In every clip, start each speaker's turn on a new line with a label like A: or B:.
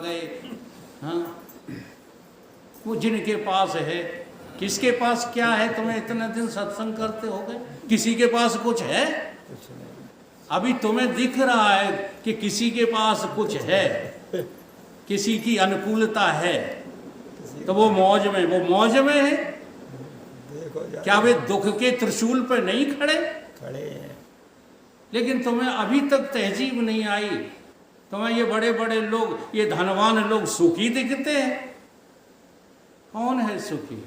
A: गए। हाँ, वो जिनके पास है, किसके पास क्या है? तुम्हें इतने दिन सत्संग करते हो गए, किसी के पास कुछ है? अभी तुम्हें दिख रहा है कि किसी के पास कुछ है, किसी की अनुकूलता है, तो वो मौज में है। क्या वे दुख के त्रिशूल पर नहीं खड़े
B: हैं?
A: लेकिन तुम्हें अभी तक तहजीब नहीं आई। तुम्हें ये बड़े बड़े लोग, ये धनवान लोग सुखी दिखते हैं। कौन है सुखी?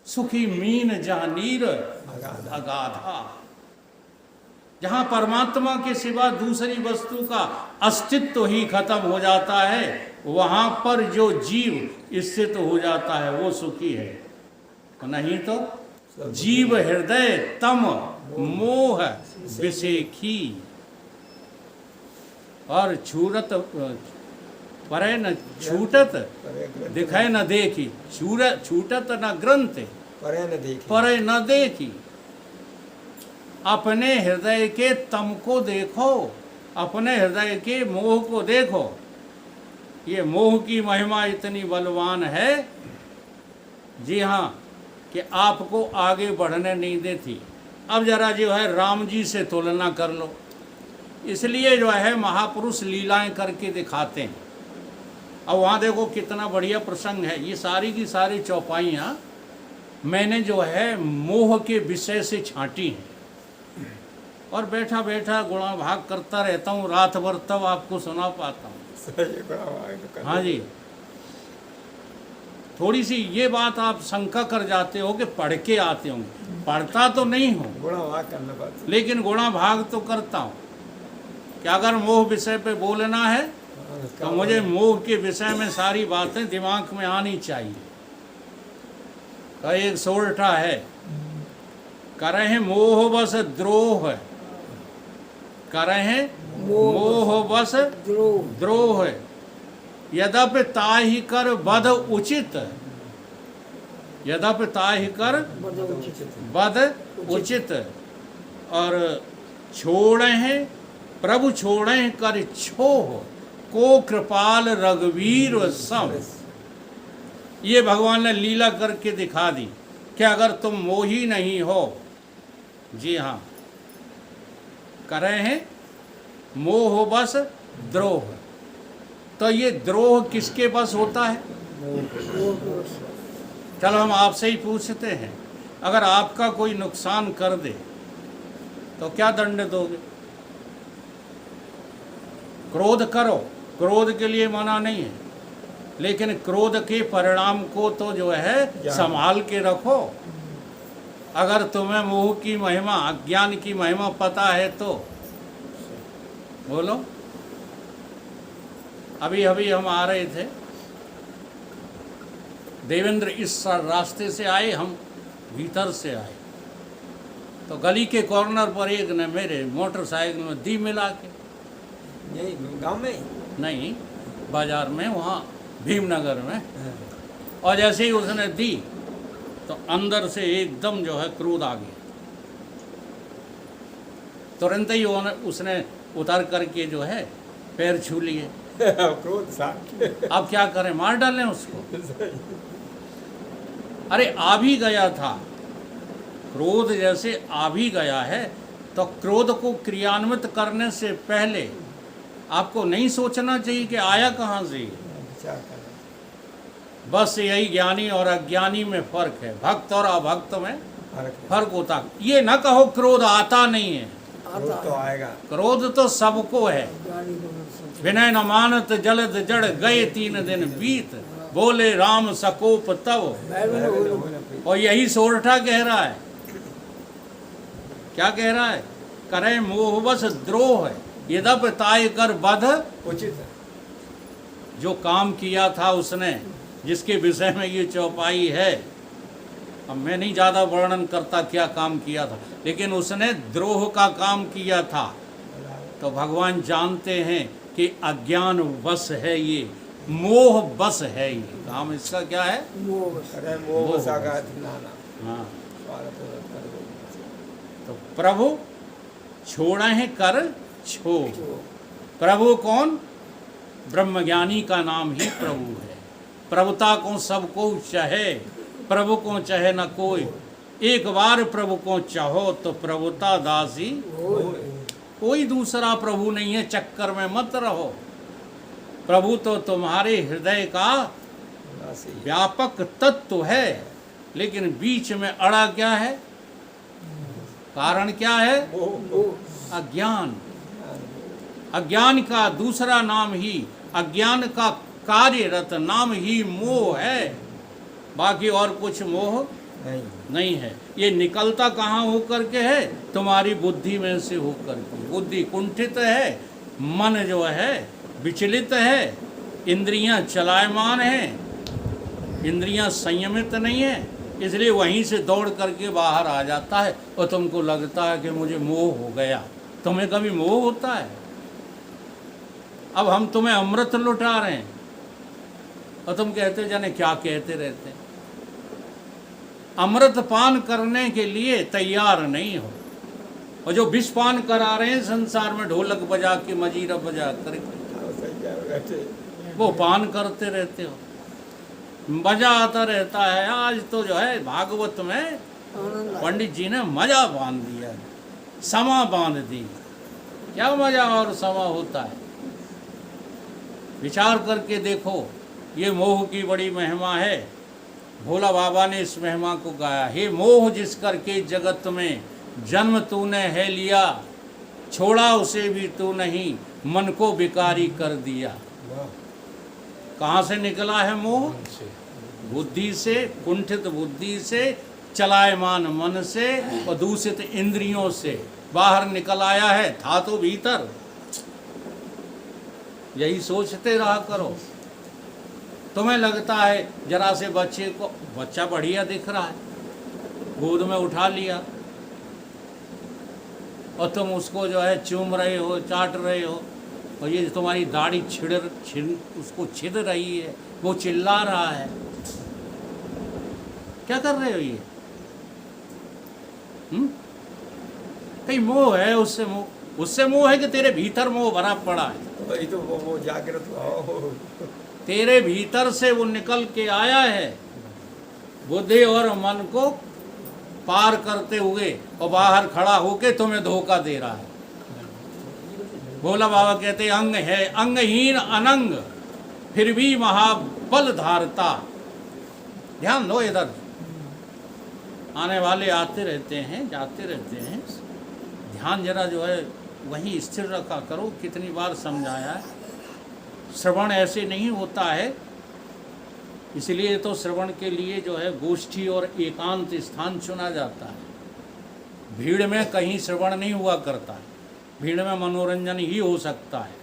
A: सुखी मीन जहां नीर अगाधा, जहां परमात्मा के सिवा दूसरी वस्तु का अस्तित्व ही खत्म हो जाता है, वहां पर जो जीव स्थित हो जाता है वो सुखी है। नहीं तो जीव हृदय तम मोह विषेखी, और छूरत परे न छूटत दिखाए न देखी, छूटत न ग्रंथ परे न देखी। अपने हृदय के तम को देखो, अपने हृदय के मोह को देखो। ये मोह की महिमा इतनी बलवान है, जी हाँ, कि आपको आगे बढ़ने नहीं देती। अब जरा जो है राम जी से तुलना कर लो। इसलिए जो है महापुरुष लीलाएं करके दिखाते हैं। अब वहाँ देखो कितना बढ़िया प्रसंग है। ये सारी की सारी चौपाइयाँ मैंने जो है मोह के विषय से छांटी हैं, और बैठा बैठा गुणा भाग करता रहता हूँ रात भर, तब आपको सुना पाता हूँ। हाँ जी, थोड़ी सी ये बात आप शंका कर जाते हो कि पढ़ के आते होंगे। पढ़ता तो नहीं हूँ,
B: गुणा भाग करना पड़ता,
A: लेकिन गुणा भाग तो करता हूँ। कि अगर मोह विषय पे बोलना है तो मुझे मोह के विषय में सारी बातें दिमाग में आनी चाहिए। तो एक सोरठा है, करहे मोह बस द्रोह, करहे मोह बस द्रोह, यद्यपि ताहि कर बद उचित, यद्यपि ताहि कर बद उचित, और छोड़े प्रभु छोड़े कर छोह, को कृपाल रघुवीर सम। ये भगवान ने लीला करके दिखा दी कि अगर तुम मोही नहीं हो, जी हाँ, करे हैं मोह बस द्रोह, तो ये द्रोह किसके बस होता है? चलो हम आपसे ही पूछते हैं, अगर आपका कोई नुकसान कर दे तो क्या दंड दोगे? क्रोध करो, क्रोध के लिए मना नहीं है, लेकिन क्रोध के परिणाम को तो जो है संभाल के रखो। अगर तुम्हें मोह की महिमा, अज्ञान की महिमा पता है तो बोलो। अभी अभी हम आ रहे थे, देवेंद्र इस रास्ते से आए, हम भीतर से आए, तो गली के कॉर्नर पर एक ने मेरे मोटरसाइकिल में दी मिला के,
B: यही गांव में
A: नहीं बाजार में, वहाँ भीमनगर में, और जैसे ही उसने दी तो अंदर से एकदम जो है क्रोध आ गया। तुरंत ही उसने उतर करके जो है पैर छू लिए।
B: क्रोध साथ।
A: अब क्या करें, मार डालें उसको? अरे आ भी गया था, क्रोध जैसे आ भी गया है, तो क्रोध को क्रियान्वित करने से पहले आपको नहीं सोचना चाहिए कि आया कहाँ से। बस यही ज्ञानी और अज्ञानी में फर्क है, भक्त और अभक्त में फर्क होता। ये ना कहो क्रोध आता नहीं है,
B: क्रोध तो आएगा,
A: क्रोध तो सबको है। विनय न मानत जलद जड़ गए 3 दिन बीत, बोले राम सकोप तब। और यही सोरठा कह रहा है, क्या कह रहा है? करे मोह बस द्रोह, यद्यपि ताय कर बध
B: उचित।
A: जो काम किया था उसने, जिसके विषय में ये चौपाई है, अब मैं नहीं ज़्यादा वर्णन करता क्या काम किया था, लेकिन उसने द्रोह का काम किया था। तो भगवान जानते हैं कि अज्ञान वश है, ये मोह बस है। ये काम इसका क्या है?
B: मोह।
A: हाँ, तो प्रभु छोड़े हैं कर छो। प्रभु कौन? ब्रह्मज्ञानी का नाम ही प्रभु है। प्रभुता को सबको चाहे, प्रभु को चाहे न कोई। एक बार प्रभु को चाहो तो प्रभुता दासी। कोई दूसरा प्रभु नहीं है, चक्कर में मत रहो। प्रभु तो तुम्हारे हृदय का व्यापक तत्व है, लेकिन बीच में अड़ा क्या है? कारण क्या है? अज्ञान। अज्ञान का दूसरा नाम ही, अज्ञान का कार्यरत नाम ही मोह है। बाकी और कुछ मोह नहीं है। ये निकलता कहाँ होकर के है? तुम्हारी बुद्धि में से होकर के। बुद्धि कुंठित है, मन जो है विचलित है, इंद्रियां चलायमान हैं, इंद्रियां संयमित नहीं है, इसलिए वहीं से दौड़ करके बाहर आ जाता है और तुमको लगता है कि मुझे मोह हो गया। तुम्हें कभी मोह होता है? अब हम तुम्हें अमृत लुटा रहे हैं और तुम कहते जाने क्या कहते रहते हैं। अमृत पान करने के लिए तैयार नहीं हो, और जो विष पान करा रहे हैं संसार में ढोलक बजा के, मजीरा बजा करके, वो पान करते रहते हो, मजा आता रहता है। आज तो जो है भागवत में पंडित जी ने मजा बांध दिया, समा बांध दी। क्या मजा और समा होता है? विचार करके देखो, ये मोह की बड़ी महिमा है। भोला बाबा ने इस महिमा को गाया। हे मोह जिस करके जगत में जन्म तूने है लिया, छोड़ा उसे भी तू नहीं, मन को विकारी कर दिया। कहाँ से निकला है मोह? बुद्धि से, कुंठित बुद्धि से, चलायमान मन से और दूषित इंद्रियों से बाहर निकल आया है। था तो भीतर। यही सोचते रहा करो। तुम्हें लगता है जरा से बच्चे को, बच्चा बढ़िया दिख रहा है, गोद में उठा लिया और तुम उसको जो है चूम रहे हो, चाट रहे हो, और ये तुम्हारी दाढ़ी उसको छिद रही है, वो चिल्ला रहा है। क्या कर रहे हो ये? कहीं मोह है, उससे मोह है कि तेरे भीतर मोह भरा पड़ा है।
B: वही तो वो जागृत हो,
A: तेरे भीतर से वो निकल के आया है, बुद्धि और मन को पार करते हुए, और बाहर खड़ा होके तुम्हें धोखा दे रहा है। भोला बाबा कहते अंग है अंगहीन अनंग, फिर भी महाबल धारता। ध्यान दो, इधर आने वाले आते रहते हैं, जाते रहते हैं। ध्यान जरा जो है वहीं स्थिर रखा करो। कितनी बार समझाया है, श्रवण ऐसे नहीं होता है। इसलिए तो श्रवण के लिए जो है गोष्ठी और एकांत स्थान चुना जाता है। भीड़ में कहीं श्रवण नहीं हुआ करता है। भीड़ में मनोरंजन ही हो सकता है।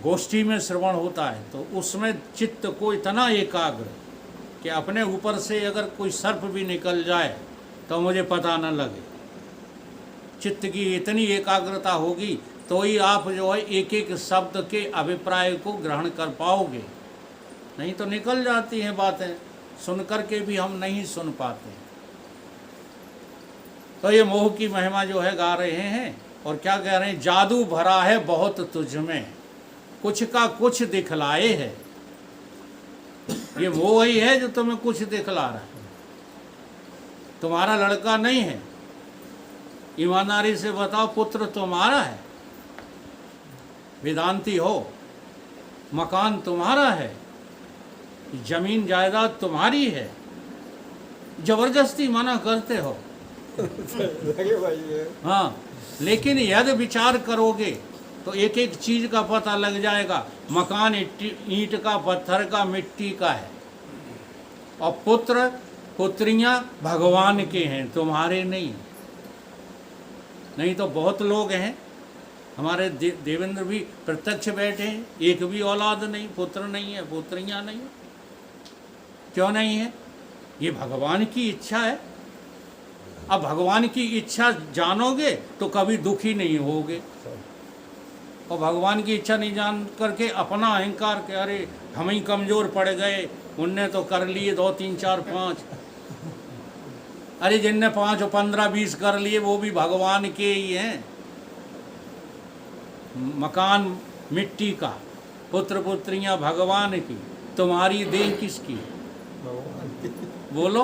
A: गोष्ठी में श्रवण होता है तो उसमें चित्त को इतना एकाग्र कि अपने ऊपर से अगर कोई सर्प भी निकल जाए तो मुझे पता न लगे। चित्त की इतनी एकाग्रता होगी तो ही आप जो है एक एक शब्द के अभिप्राय को ग्रहण कर पाओगे। नहीं तो निकल जाती हैं बातें, सुन कर के भी हम नहीं सुन पाते। तो ये मोह की महिमा जो है गा रहे हैं, और क्या कह रहे हैं? जादू भरा है बहुत तुझ में, कुछ का कुछ दिखलाए है। ये मोह ही है जो तुम्हें कुछ दिखला रहा है। तुम्हारा लड़का नहीं है, ईमानदारी से बताओ, पुत्र तुम्हारा है, वेदांती हो, मकान तुम्हारा है, जमीन जायदाद तुम्हारी है, जबरदस्ती मना करते हो। हाँ, लेकिन यदि विचार करोगे तो एक एक चीज का पता लग जाएगा। मकान ईंट का, पत्थर का, मिट्टी का है, और पुत्र पुत्रियां भगवान के हैं, तुम्हारे नहीं। नहीं तो बहुत लोग हैं, हमारे देवेंद्र भी प्रत्यक्ष बैठे हैं, एक भी औलाद नहीं, पुत्र नहीं है, पुत्रियां नहीं है। क्यों नहीं है? ये भगवान की इच्छा है। अब भगवान की इच्छा जानोगे तो कभी दुखी नहीं होगे, और भगवान की इच्छा नहीं जान करके अपना अहंकार के, अरे हम ही कमज़ोर पड़ गए, उनने तो कर लिए 2 3 4 5। अरे जिनने 5 और 15 20 कर लिए वो भी भगवान के ही हैं। मकान मिट्टी का, पुत्र पुत्रियां भगवान की, तुम्हारी देह किसकी?
B: भगवान की।
A: बोलो,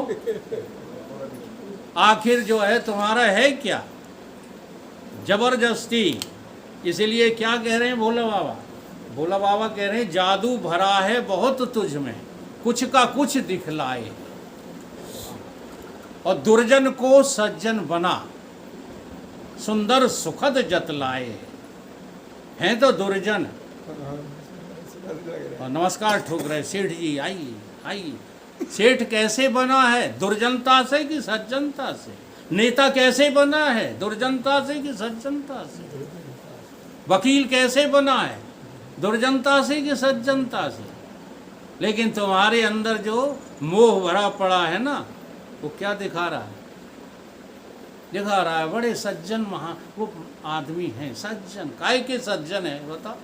A: आखिर जो है तुम्हारा है क्या? जबरदस्ती। इसलिए क्या कह रहे हैं भोला बाबा? भोला बाबा कह रहे हैं जादू भरा है बहुत तुझ में, कुछ का कुछ दिखलाए, और दुर्जन को सज्जन बना, सुंदर सुखद जतलाए। हैं तो दुर्जन। और नमस्कार ठोक रहे सेठ जी, आइए आइए। सेठ कैसे बना है? दुर्जनता से कि सज्जनता से? नेता कैसे बना है? दुर्जनता से कि सज्जनता से? वकील कैसे बना है? दुर्जनता से कि सज्जनता से? लेकिन तुम्हारे अंदर जो मोह भरा पड़ा है ना, वो क्या दिखा रहा है? दिखा रहा है बड़े सज्जन वो आदमी हैं, सज्जन। काय के सज्जन है बताओ?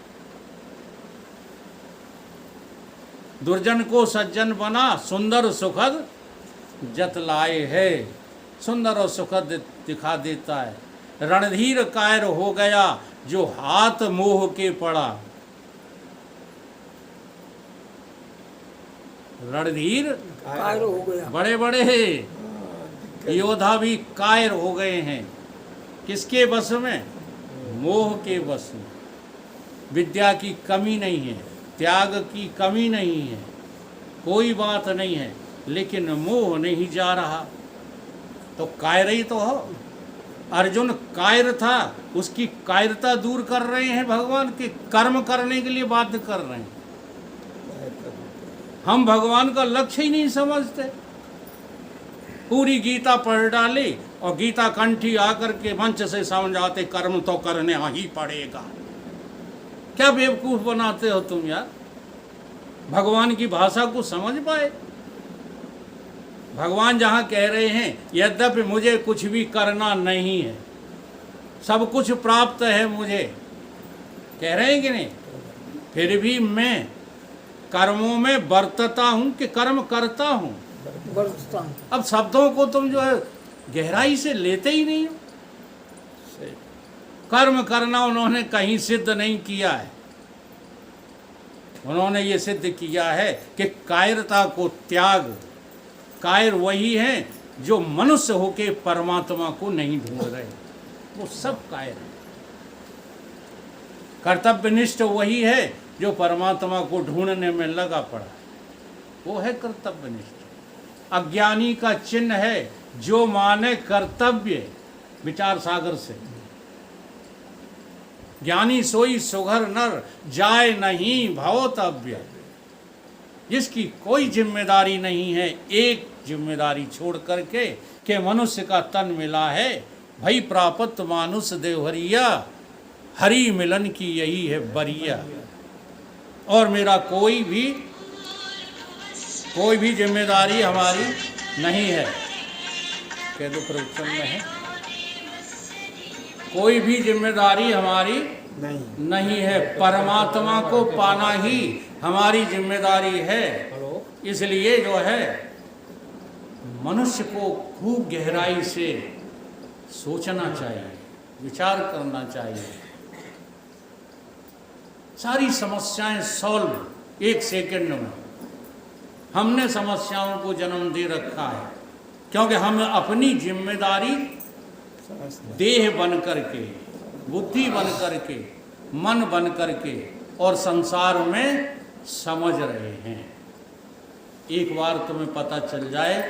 A: दुर्जन को सज्जन बना, सुंदर सुखद जतलाए है। सुंदर और सुखद दिखा देता है। रणधीर कायर हो गया जो हाथ मोह के पड़ा। रणधीर
C: कायर हो गया।
A: बड़े बड़े योद्धा भी कायर हो गए हैं। किसके बस में? मोह के बस में। विद्या की कमी नहीं है, त्याग की कमी नहीं है, कोई बात नहीं है, लेकिन मोह नहीं जा रहा, तो कायर ही तो हो। अर्जुन कायर था, उसकी कायरता दूर कर रहे हैं भगवान के, कर्म करने के लिए बाध्य कर रहे हैं। हम भगवान का लक्ष्य ही नहीं समझते। पूरी गीता पढ़ डाली और गीता कंठी आकर के मंच से समझाते कर्म तो करने ही पड़ेगा। क्या बेवकूफ बनाते हो तुम यार? भगवान की भाषा को समझ पाए? भगवान जहाँ कह रहे हैं यद्यपि मुझे कुछ भी करना नहीं है, सब कुछ प्राप्त है मुझे, कह रहे हैं कि नहीं, फिर भी मैं कर्मों में बरतता हूँ कि कर्म करता हूँ?
C: बरतता हूँ।
A: अब शब्दों को तुम जो है गहराई से लेते ही नहीं हो। कर्म करना उन्होंने कहीं सिद्ध नहीं किया है। उन्होंने ये सिद्ध किया है कि कायरता को त्याग। कायर वही हैं जो मनुष्य होके परमात्मा को नहीं ढूंढ रहे, वो सब कायर हैं। कर्तव्यनिष्ठ वही है जो परमात्मा को ढूंढने में लगा पड़ा है, वो है कर्तव्यनिष्ठ। अज्ञानी का चिन्ह है जो माने कर्तव्य, विचार सागर से। ज्ञानी सोई सुघर नर, जाए नहीं भवतव्य। जिसकी कोई जिम्मेदारी नहीं है, एक जिम्मेदारी छोड़ करके कि मनुष्य का तन मिला है, भई प्राप्त मानुष देवहरिया, हरि मिलन की यही है बरिया। और मेरा कोई भी जिम्मेदारी हमारी नहीं है। कह दो प्रवचन में है, कोई भी जिम्मेदारी हमारी नहीं है। परमात्मा को पाना ही हमारी जिम्मेदारी है। इसलिए जो है मनुष्य को खूब गहराई से सोचना चाहिए, विचार करना चाहिए। सारी समस्याएं सॉल्व एक सेकंड में। हमने समस्याओं को जन्म दे रखा है क्योंकि हम अपनी जिम्मेदारी देह बन करके, बुद्धि बन करके, मन बन करके और संसार में समझ रहे हैं। एक बार तुम्हें पता चल जाए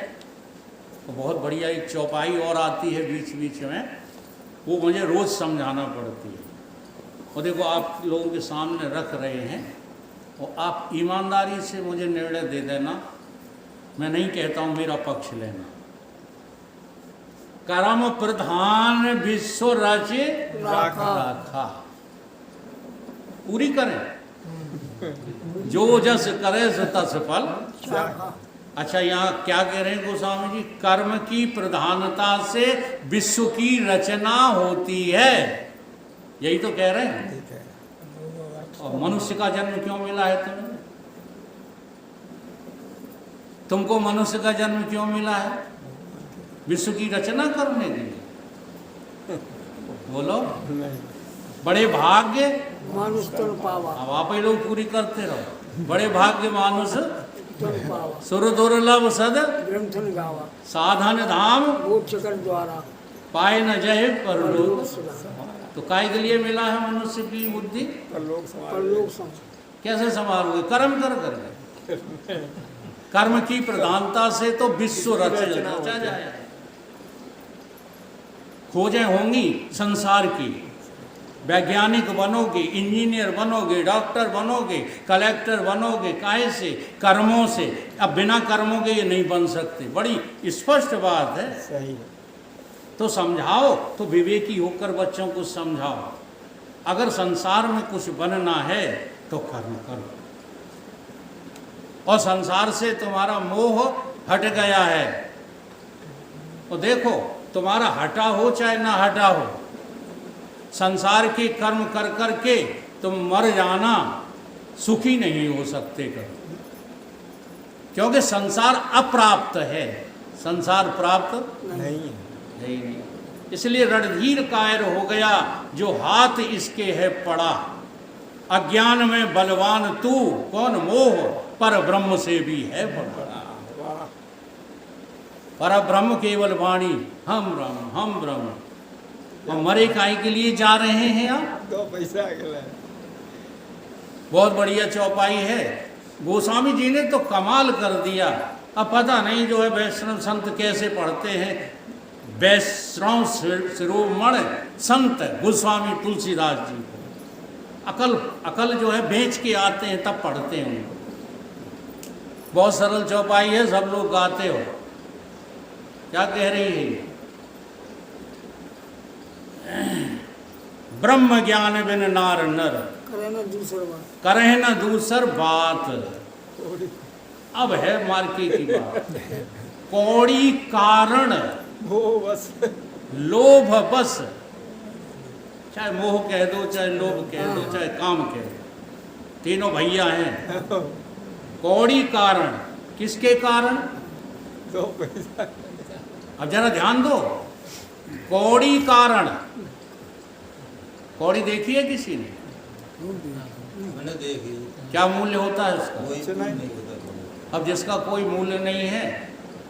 A: तो बहुत बढ़िया एक चौपाई और आती है बीच बीच में, वो मुझे रोज़ समझाना पड़ती है। और देखो आप लोगों के सामने रख रहे हैं और आप ईमानदारी से मुझे निर्णय दे देना। मैं नहीं कहता हूँ मेरा पक्ष लेना। कर्म प्रधान विश्व रचे राखा। पूरी करें, जो जस करे सो तस फल। अच्छा, यहाँ क्या कह रहे हैं गोस्वामी जी? कर्म की प्रधानता से विश्व की रचना होती है, यही तो कह रहे हैं। और मनुष्य का जन्म क्यों मिला है तुम्हें? तुमको मनुष्य का जन्म क्यों मिला है? विश्व की रचना करने के लिए। बोलो, बड़े भाग्य
C: मानुष तन पावा
A: अब आप ही लोग पूरी करते रहो। बड़े भाग्य मानुष
C: तन पावा
A: सुर दुर्लभ सद
C: ग्रंथन गावा
A: साधन धाम
C: गोप चक्र द्वारा
A: पाए न जय परलोक।
C: परलोक सुधा
A: तो काय के लिए मिला है मनुष्य की बुद्धि?
B: परलोक समाज
C: परलोक सम
A: कैसे संभालोगे? कर्म कर करके। कर्म की प्रधानता से तो विश्व रचा जाए। खोजें होंगी संसार की, वैज्ञानिक बनोगे, इंजीनियर बनोगे, डॉक्टर बनोगे, कलेक्टर बनोगे, काहे से? कर्मों से। अब बिना कर्मों के ये नहीं बन सकते, बड़ी स्पष्ट बात है।
B: सही है।
A: तो समझाओ, तो विवेकी होकर बच्चों को समझाओ। अगर संसार में कुछ बनना है तो कर्म करो, और संसार से तुम्हारा मोह हट गया है। तो देखो, तुम्हारा हटा हो चाहे ना हटा हो, संसार के कर्म कर कर के तुम मर जाना, सुखी नहीं हो सकते कभी, क्योंकि संसार अप्राप्त है, संसार प्राप्त
B: नहीं है।
A: है ही नहीं। इसलिए रणधीर कायर हो गया जो हाथ इसके है पड़ा। अज्ञान में बलवान तू, कौन? मोह पर ब्रह्म से भी है बड़ा।
B: वाह,
A: पर ब्रह्म केवल वाणी, हम ब्रह्म, हम ब्रह्म। और मरे काहे के लिए जा रहे हैं आप?
B: 2 पैसा अगला
A: बहुत बढ़िया चौपाई है। गोस्वामी जी ने तो कमाल कर दिया। अब पता नहीं जो है वैष्णव संत कैसे पढ़ते हैं। वैष्णव शिरोमण संत गोस्वामी तुलसीदास जी को अकल जो है बेच के आते हैं तब पढ़ते हैं उनको। बहुत सरल चौपाई है, सब लोग गाते हो। क्या कह रही है? ब्रह्म ज्ञान बिन नार नर
C: करे न दूसर बात
A: करे न दूसर बात। अब है मार्के की बात। कौड़ी कारण
B: वो बस
A: लोभ बस, चाहे मोह कह दो, चाहे लोभ कह दो, चाहे काम कह दो, तीनों भैया हैं। कौड़ी कारण, किसके कारण?
B: 2 पैसा।
A: अब जरा ध्यान दो, कौड़ी कारण। कौड़ी देखी है किसी ने?
D: मैंने देखी।
A: क्या मूल्य होता है उसका?
D: कोई
B: सुना ही
D: नहीं होता।
A: अब जिसका कोई मूल्य नहीं है,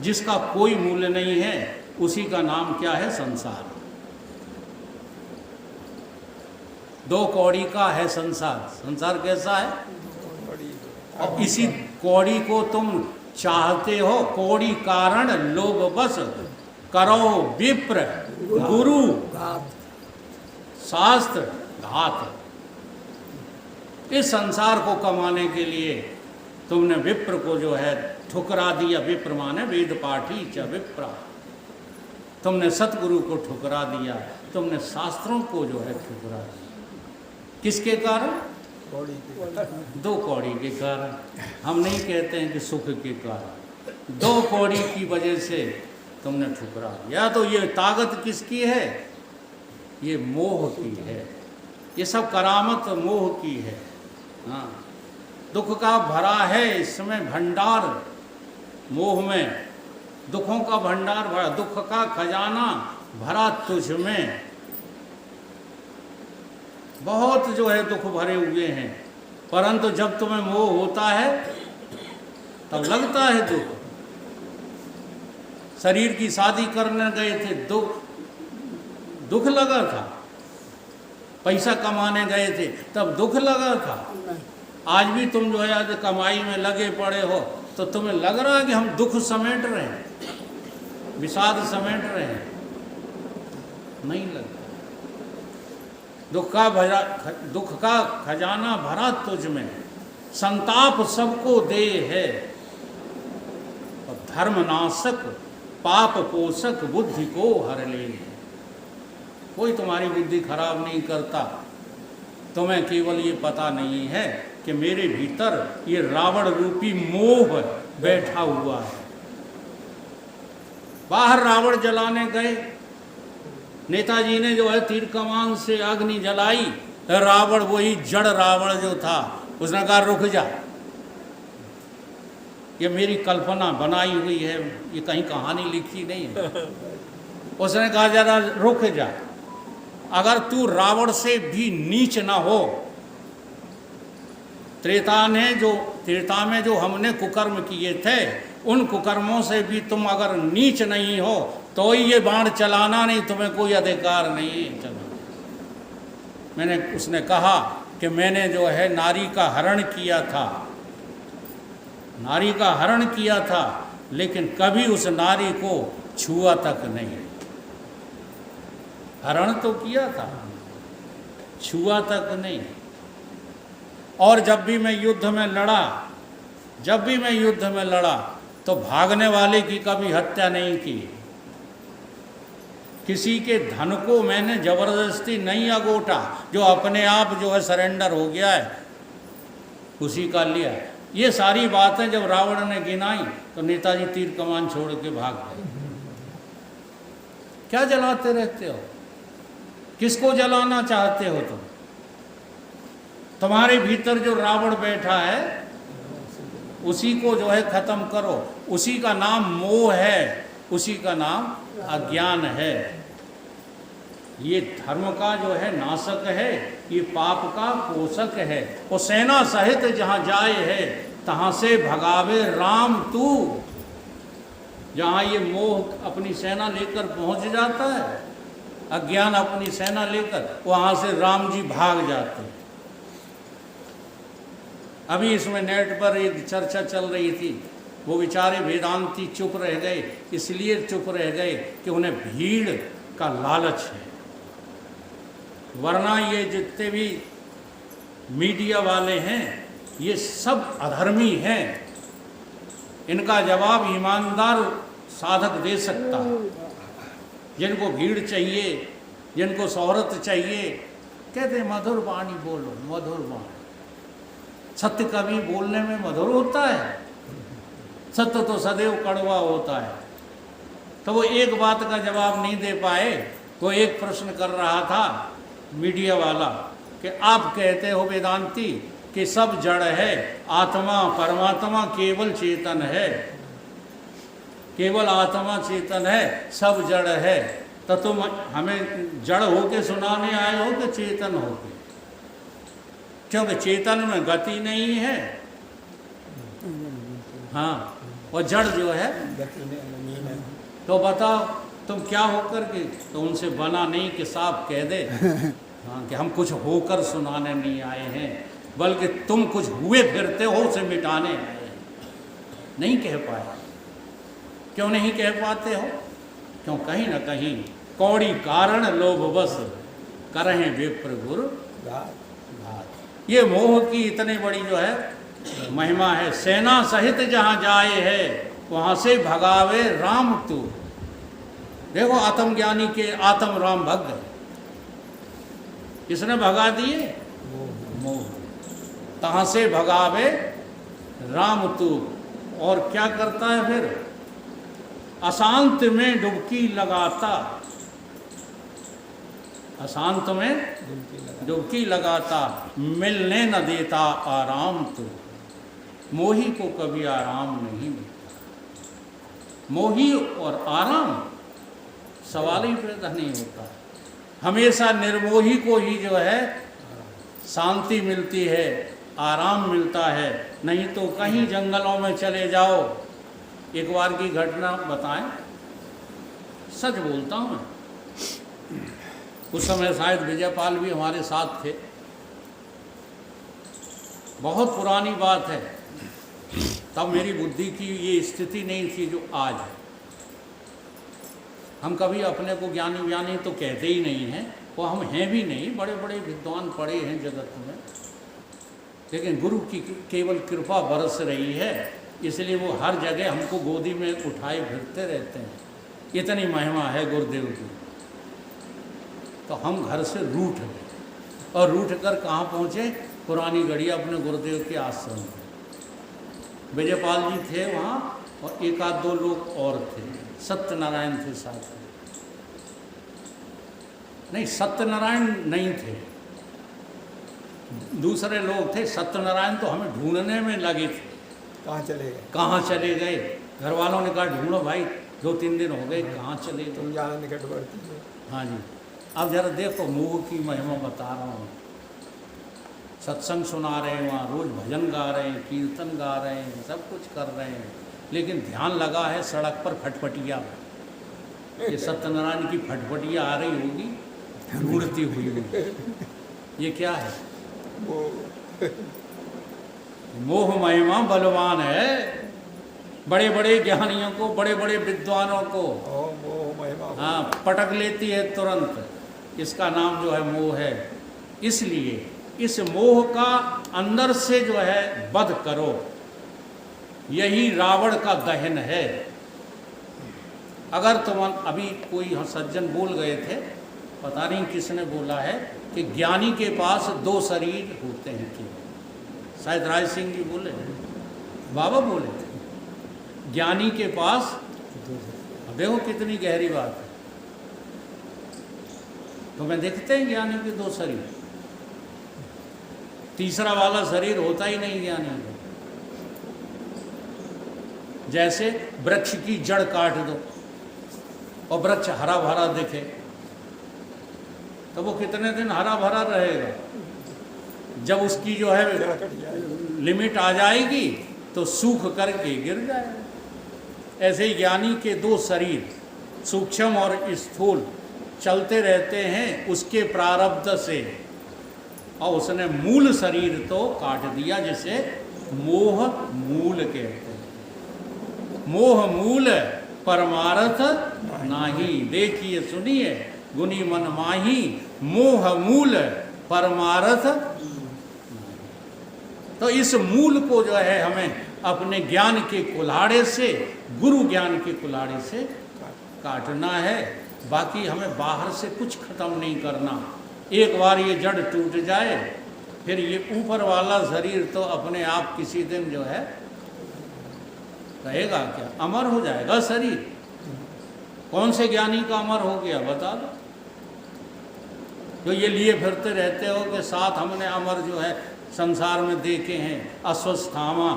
A: जिसका कोई मूल्य नहीं है, उसी का नाम क्या है? संसार। 2 कौड़ी का है संसार। संसार कैसा है? और इसी कौड़ी को तुम चाहते हो। कौड़ी कारण लोभ बस करो विप्र गुरु
C: घात
A: शास्त्र घात। इस संसार को कमाने के लिए तुमने विप्र को जो है ठुकरा दिया। विप्र माने वेद पाठी च विप्रा। तुमने सतगुरु को ठुकरा दिया, तुमने शास्त्रों को जो है ठुकरा दिया। किसके कारण? 2 कौड़ी के कारण। हम नहीं कहते हैं कि सुख के कारण। 2 कौड़ी की वजह से तुमने ठुकरा दिया। तो ये ताकत किसकी है? ये मोह की है। ये सब करामत मोह की है। हाँ, दुख का भरा है इसमें भंडार। मोह में दुखों का भंडार भरा, दुख का खजाना भरा तुझ में। बहुत जो है दुख भरे हुए हैं, परंतु जब तुम्हें मोह होता है तब लगता है दुख। शरीर की शादी करने गए थे, दुख लगा था। पैसा कमाने गए थे तब दुख लगा था।
C: नहीं
A: आज भी तुम जो है आज कमाई में लगे पड़े हो तो तुम्हें लग रहा है कि हम दुख समेट रहे हैं, विषाद समेट रहे हैं? नहीं लगता। दुख का खजाना भरा तुझ में, संताप सबको दे है। और धर्मनाशक पाप पोषक बुद्धि को हर ले। कोई तुम्हारी बुद्धि खराब नहीं करता। तुम्हें केवल ये पता नहीं है कि मेरे भीतर ये रावण रूपी मोह बैठा हुआ है। बाहर रावण जलाने गए, नेताजी ने जो है तीर कमान से अग्नि जलाई। रावण, वही जड़ रावण जो था, उसने कहा रुक जा, ये मेरी कल्पना बनाई हुई है, ये कहीं कहानी लिखी नहीं है। उसने कहा जरा रुक जा, अगर तू रावण से भी नीच ना हो त्रेता में जो हमने कुकर्म किए थे, उन कुकर्मों से भी तुम अगर नीच नहीं हो तो ये बाण चलाना नहीं, तुम्हें कोई अधिकार नहीं है। चलो, मैंने उसने कहा कि मैंने जो है नारी का हरण किया था, नारी का हरण किया था, लेकिन कभी उस नारी को छुआ तक नहीं। हरण तो किया था, छुआ तक नहीं। और जब भी मैं युद्ध में लड़ा तो भागने वाले की कभी हत्या नहीं की। किसी के धन को मैंने जबरदस्ती नहीं अगोटा, जो अपने आप जो है सरेंडर हो गया है उसी का लिया। ये सारी बातें जब रावण ने गिनाई तो नेताजी तीर कमान छोड़ के भाग गए। क्या जलाते रहते हो? किसको जलाना चाहते हो तुम? तुम्हारे भीतर जो रावण बैठा है उसी को जो है खत्म करो। उसी का नाम मोह है, उसी का नाम अज्ञान है। ये धर्म का जो है नाशक है, ये पाप का पोषक है। वो सेना सहित जहाँ जाए है तहाँ से भगावे राम तू। जहाँ ये मोह अपनी सेना लेकर पहुँच जाता है, अज्ञान अपनी सेना लेकर, वहाँ से राम जी भाग जाते हैं। अभी इसमें नेट पर एक चर्चा चल रही थी, वो बेचारे वेदांती चुप रह गए। इसलिए चुप रह गए कि उन्हें भीड़ का लालच है, वरना ये जितने भी मीडिया वाले हैं ये सब अधर्मी हैं। इनका जवाब ईमानदार साधक दे सकता है। जिनको भीड़ चाहिए, जिनको शोहरत चाहिए, कहते मधुर वाणी बोलो, मधुर वाणी। सत्य कभी बोलने में मधुर होता है? सत्य तो सदैव कड़वा होता है। तो वो एक बात का जवाब नहीं दे पाए। वो एक प्रश्न कर रहा था मीडिया वाला कि आप कहते हो वेदांती कि सब जड़ है, आत्मा परमात्मा केवल चेतन है, केवल आत्मा चेतन है, सब जड़ है। तो तुम हमें जड़ होके सुनाने आए हो कि चेतन होके? क्योंकि चेतन में गति नहीं है, हाँ, और जड़ जो है। तो बताओ तुम क्या होकर के? तो उनसे बना नहीं कि साफ कह दे हाँ कि हम कुछ होकर सुनाने नहीं आए हैं, बल्कि तुम कुछ हुए फिरते हो उसे मिटाने आए हैं। नहीं कह पाए। क्यों नहीं कह पाते हो? क्यों कहीं ना कहीं कौड़ी कारण लोभ बस करें विप्र गुरु घात। ये मोह की इतनी बड़ी जो है महिमा है। सेना सहित जहाँ जाए है वहाँ से भगावे राम तू। देखो आत्मज्ञानी के आत्म राम भग गए। किसने भगा दिए? मोह। तहाँ से भगावे राम तू। और क्या करता है फिर? अशांत में डुबकी लगाता, अशांत में डुबकी लगाता, मिलने न देता आराम तू। मोही को कभी आराम नहीं मिलता। मोही और आराम सवाल ही पैदा नहीं होता। हमेशा निर्मोही को ही जो है शांति मिलती है, आराम मिलता है। नहीं तो कहीं जंगलों में चले जाओ। एक बार की घटना बताएं, सच बोलता हूँ मैं। उस समय शायद विजयपाल भी हमारे साथ थे। बहुत पुरानी बात है, तब मेरी बुद्धि की ये स्थिति नहीं थी जो आज है। हम कभी अपने को ज्ञानी व्यानी तो कहते ही नहीं हैं, वो हम हैं भी नहीं। बड़े बड़े विद्वान पड़े हैं जगत में, लेकिन गुरु की केवल कृपा बरस रही है, इसलिए वो हर जगह हमको गोदी में उठाए फिरते रहते हैं। इतनी महिमा है गुरुदेव की। तो हम घर से रूठ गए, और रूठ कर कहाँ पहुँचे? पुरानी गढ़िया अपने गुरुदेव के आश्रम में। विजयपाल जी थे वहाँ, और एक आध दो लोग और थे। सत्यनारायण थे साथ में। नहीं, सत्यनारायण नहीं थे, दूसरे लोग थे। सत्यनारायण तो हमें ढूंढने में लगे थे।
B: कहाँ चले गए?
A: कहाँ चले गए? घर वालों ने कहा ढूंढो भाई, 2-3 दिन हो गए, कहाँ चले?
B: तुम ज़्यादा निकट बढ़ती हो।
A: हाँ जी। अब जरा देखो मोह की महिमा बता रहा हूँ। सत्संग सुना रहे हैं, वहाँ रोज भजन गा रहे हैं, कीर्तन गा रहे हैं, सब कुछ कर रहे हैं, लेकिन ध्यान लगा है सड़क पर फटफटिया में। ये सत्यनारायण की फटफटिया आ रही होगी उड़ती हुई, ये क्या है?
B: वो
A: मोह महिमा बलवान है। बड़े बड़े ज्ञानियों को, बड़े बड़े विद्वानों को
B: मोह महिमा
A: हाँ पटक लेती है तुरंत। इसका नाम जो है मोह है। इसलिए इस मोह का अंदर से जो है वध करो, यही रावण का दहन है। अगर तुम अभी कोई सज्जन बोल गए थे, पता नहीं किसने बोला है कि ज्ञानी के पास 2 शरीर होते हैं कि शायद राज सिंह जी बोले, बाबा बोले थे, ज्ञानी के पास, देखो कितनी गहरी बात है। तुम्हें देखते हैं ज्ञानी के 2 शरीर, तीसरा वाला शरीर होता ही नहीं ज्ञानी को। जैसे वृक्ष की जड़ काट दो और वृक्ष हरा भरा दिखे तो वो कितने दिन हरा भरा रहेगा? जब उसकी जो है लिमिट आ जाएगी तो सूख करके गिर जाएगा। ऐसे ही ज्ञानी के 2 शरीर, सूक्ष्म और स्थूल, चलते रहते हैं उसके प्रारब्ध से, और उसने मूल शरीर तो काट दिया, जिसे मोह मूल कहते हैं। मोह मूल परमार्थ नाही, देखिए सुनिए गुनी मन माही, मोह मूल परमार्थ। तो इस मूल को जो है हमें अपने ज्ञान के कुल्हाड़े से, गुरु ज्ञान के कुल्हाड़े से काटना है। बाकी हमें बाहर से कुछ खत्म नहीं करना। एक बार ये जड़ टूट जाए, फिर ये ऊपर वाला शरीर तो अपने आप किसी दिन जो है रहेगा क्या? अमर हो जाएगा शरीर। कौन से ज्ञानी का अमर हो गया बता दो? जो ये लिए फिरते रहते हो कि साथ हमने अमर जो है संसार में देखे हैं, अस्वस्थामा,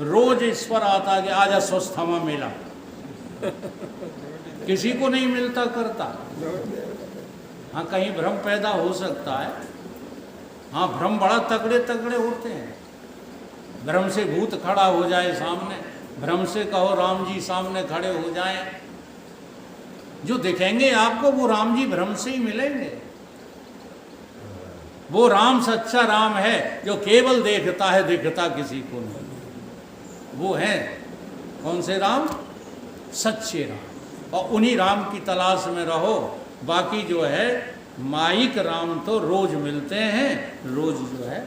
A: रोज इस पर आता कि आज अस्वस्थामा मिला, किसी को नहीं मिलता करता। हाँ कहीं भ्रम पैदा हो सकता है, हाँ भ्रम बड़ा तगड़े तगड़े होते हैं। भ्रम से भूत खड़ा हो जाए सामने, भ्रम से कहो राम जी सामने खड़े हो जाएं, जो दिखेंगे आपको वो राम जी भ्रम से ही मिलेंगे। वो राम सच्चा राम है जो केवल देखता है, दिखता किसी को नहीं। वो है कौन से राम? सच्चे राम। और उन्हीं राम की तलाश में रहो। बाकी जो है माइक राम तो रोज मिलते हैं, रोज जो है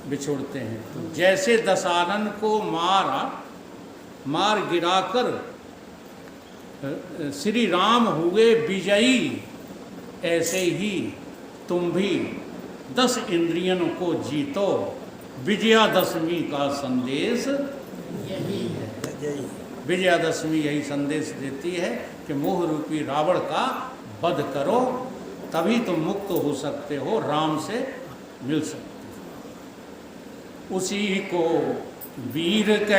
A: बिछोड़ते हैं। तो जैसे दशानन को मार गिराकर श्री राम हुए विजयी, ऐसे ही तुम भी 10 इंद्रियों को जीतो। विजयादशमी का संदेश यही है। विजयादशमी यही संदेश देती है कि मोह रूपी रावण का वध करो, तभी तुम मुक्त हो सकते हो, राम से मिल सकते हो। उसी को वीर